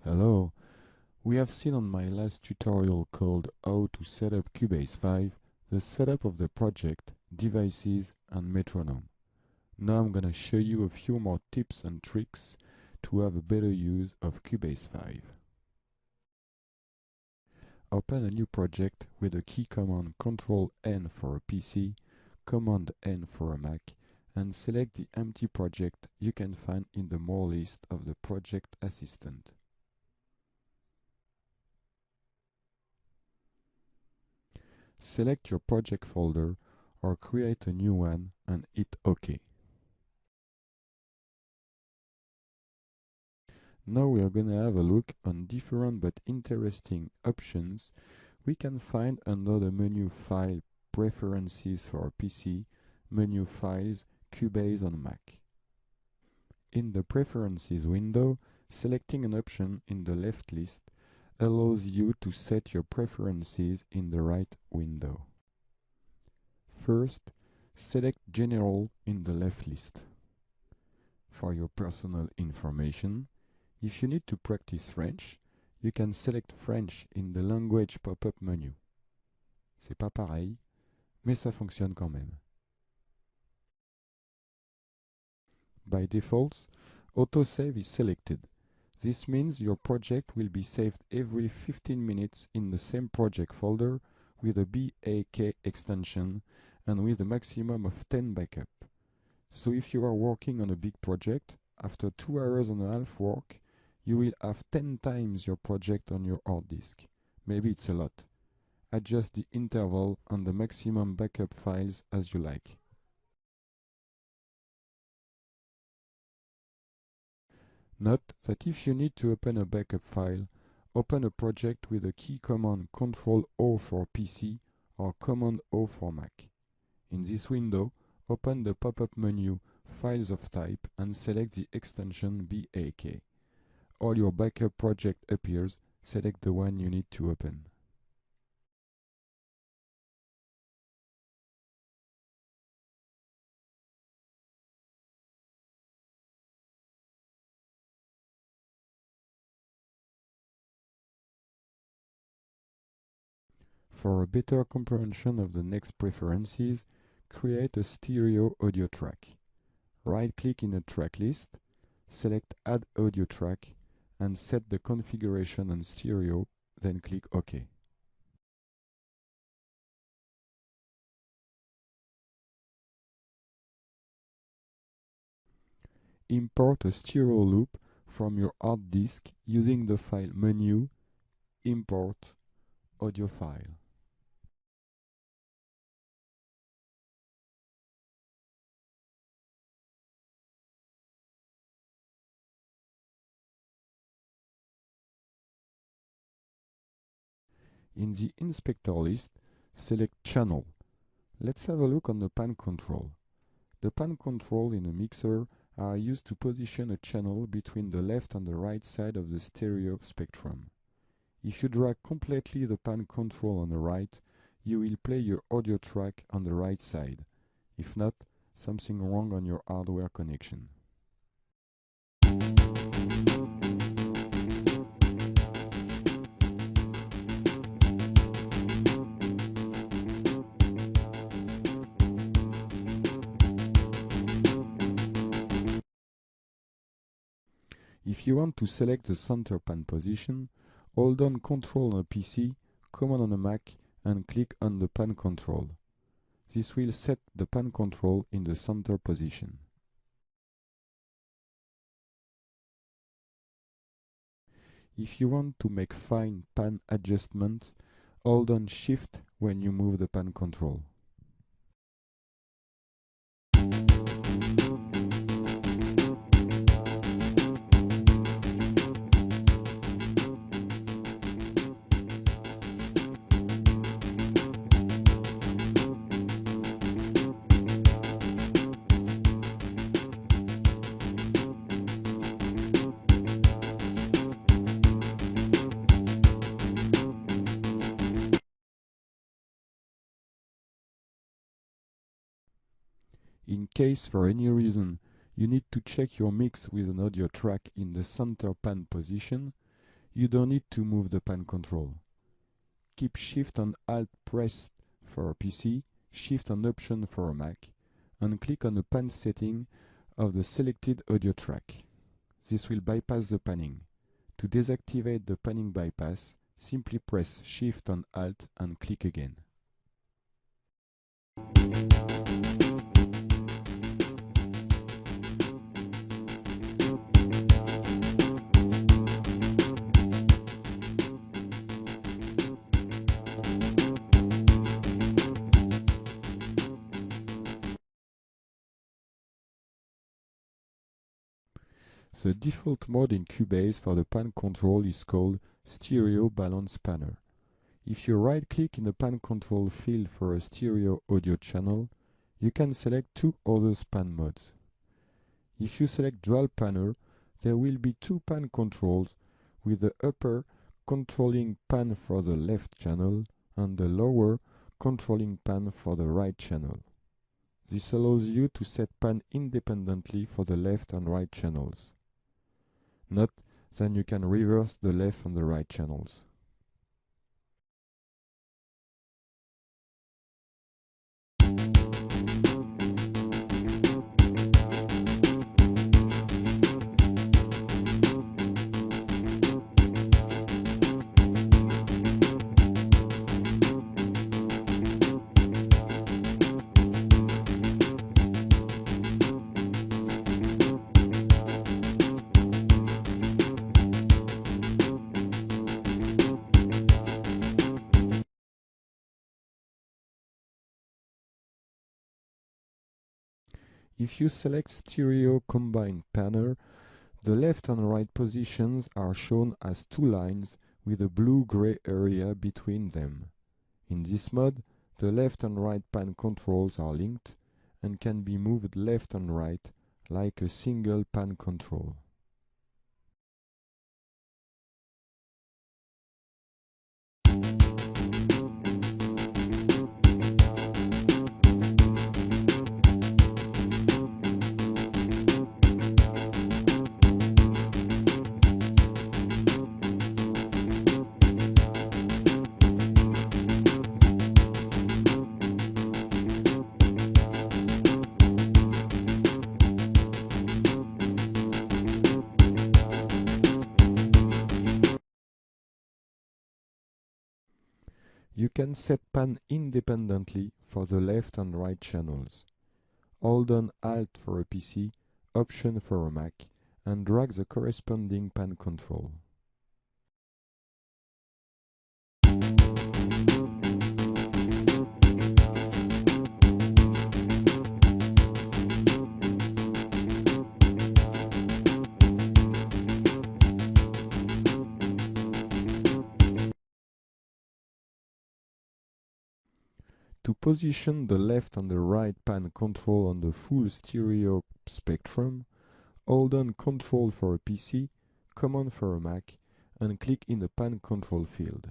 Hello, we have seen on my last tutorial called How to set up Cubase 5 the setup of the project, devices and metronome. Now I'm gonna show you a few more tips and tricks to have a better use of Cubase 5. Open a new project with the key command Ctrl N for a PC, Command N for a Mac, and select the empty project you can find in the More list of the Project Assistant. Select your project folder or create a new one and hit OK. Now we are going to have a look on different but interesting options we can find under the menu File, Preferences for PC, Menu Files, Cubase on Mac. In the Preferences window, selecting an option in the left list allows you to set your preferences in the right window. First, select General in the left list. For your personal information, if you need to practice French, you can select French in the Language pop-up menu. C'est pas pareil, mais ça fonctionne quand même. By default, autosave is selected. This means your project will be saved every 15 minutes in the same project folder with a BAK extension and with a maximum of 10 backup. So if you are working on a big project, after 2.5 hours work, you will have 10 times your project on your hard disk. Maybe it's a lot. Adjust the interval and the maximum backup files as you like. Note that if you need to open a backup file, open a project with the key command Ctrl-O for PC or Command-O for Mac. In this window, open the pop-up menu Files of Type and select the extension BAK. All your backup project appears, select the one you need to open. For a better comprehension of the next preferences, create a stereo audio track. Right-click in a track list, select Add Audio Track, and set the configuration on stereo, then click OK. Import a stereo loop from your hard disk using the file menu, Import, Audio File. In the Inspector list, select Channel. Let's have a look on the pan control. The pan control in a mixer are used to position a channel between the left and the right side of the stereo spectrum. If you drag completely the pan control on the right, you will play your audio track on the right side. If not, something wrong on your hardware connection. If you want to select the center pan position, hold down Ctrl on a PC, Command on a Mac, and click on the pan control. This will set the pan control in the center position. If you want to make fine pan adjustments, hold on Shift when you move the pan control. In case for any reason you need to check your mix with an audio track in the center pan position, You don't need to move the pan control. Keep Shift and Alt pressed for a PC, Shift and Option for a Mac, and click on the pan setting of the selected audio track. This will bypass the panning. To deactivate the panning bypass, simply press Shift and Alt and click again. The default mode in Cubase for the pan control is called Stereo Balance Panner. If you right-click in the pan control field for a stereo audio channel, you can select two other pan modes. If you select Dual Panner, there will be two pan controls, with the upper controlling pan for the left channel and the lower controlling pan for the right channel. This allows you to set pan independently for the left and right channels. Note that you can reverse the left and the right channels. If you select Stereo Combine Panner, the left and right positions are shown as two lines with a blue-gray area between them. In this mode, the left and right pan controls are linked and can be moved left and right like a single pan control. You can set pan independently for the left and right channels. Hold on Alt for a PC, Option for a Mac, and drag the corresponding pan control. To position the left and the right pan control on the full stereo spectrum, hold on Control for a PC, Command for a Mac, and click in the pan control field.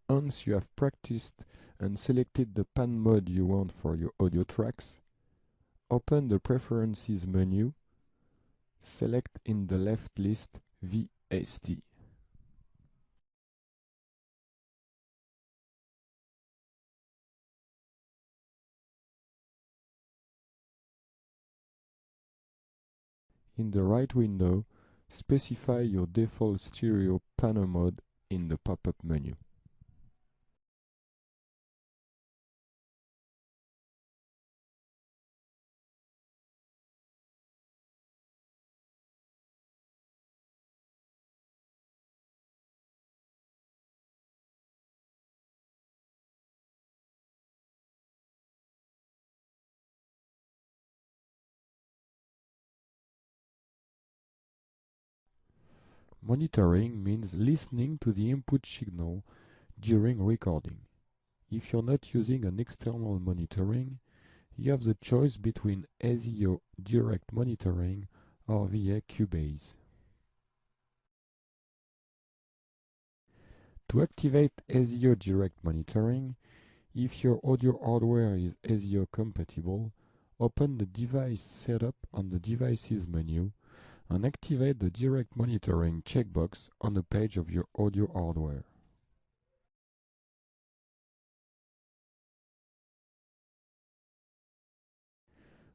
Once you have practiced and selected the pan mode you want for your audio tracks, open the Preferences menu, select in the left list VST. In the right window, specify your default stereo panner mode in the pop-up menu. Monitoring means listening to the input signal during recording. If you're not using an external monitoring, you have the choice between SEO direct monitoring or via Cubase. To activate SEO direct monitoring, if your audio hardware is SEO compatible, open the Device Setup on the Devices menu and activate the Direct Monitoring checkbox on the page of your audio hardware.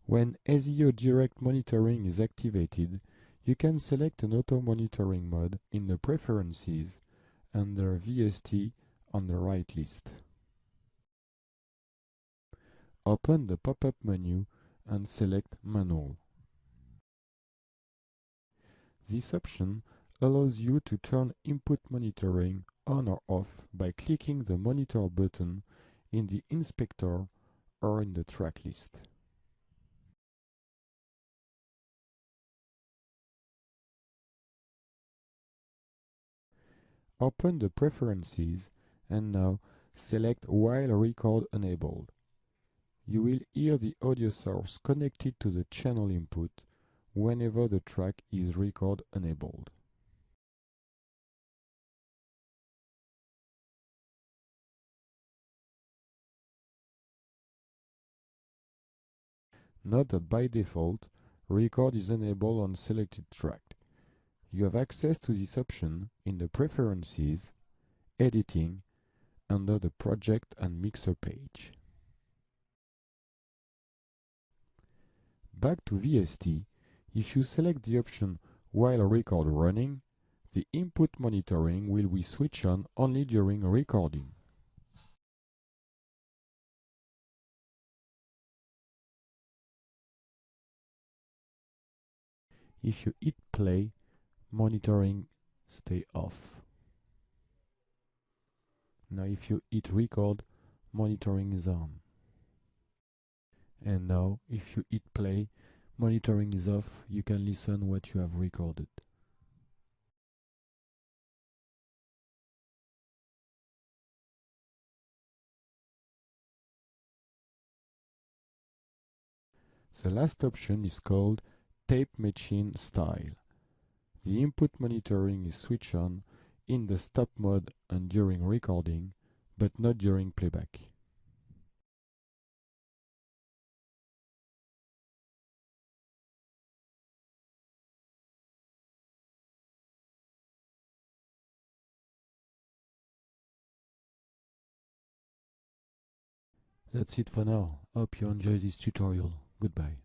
When SEO Direct Monitoring is activated, you can select an auto monitoring mode in the Preferences under VST on the right list. Open the pop-up menu and select Manual. This option allows you to turn input monitoring on or off by clicking the Monitor button in the inspector or in the track list. Open the Preferences and now select While Record Enabled. You will hear the audio source connected to the channel input whenever the track is record enabled. Note that by default, record is enabled on selected track. You have access to this option in the Preferences, Editing, under the Project and Mixer page. Back to VST, if you select the option While Record Running, the input monitoring will be switched on only during recording. If you hit play, monitoring stay off. Now if you hit record, monitoring is on. And now if you hit play, monitoring is off, you can listen what you have recorded. The last option is called Tape Machine Style. The input monitoring is switched on in the stop mode and during recording, but not during playback. That's it for now. Hope you enjoy this tutorial. Goodbye.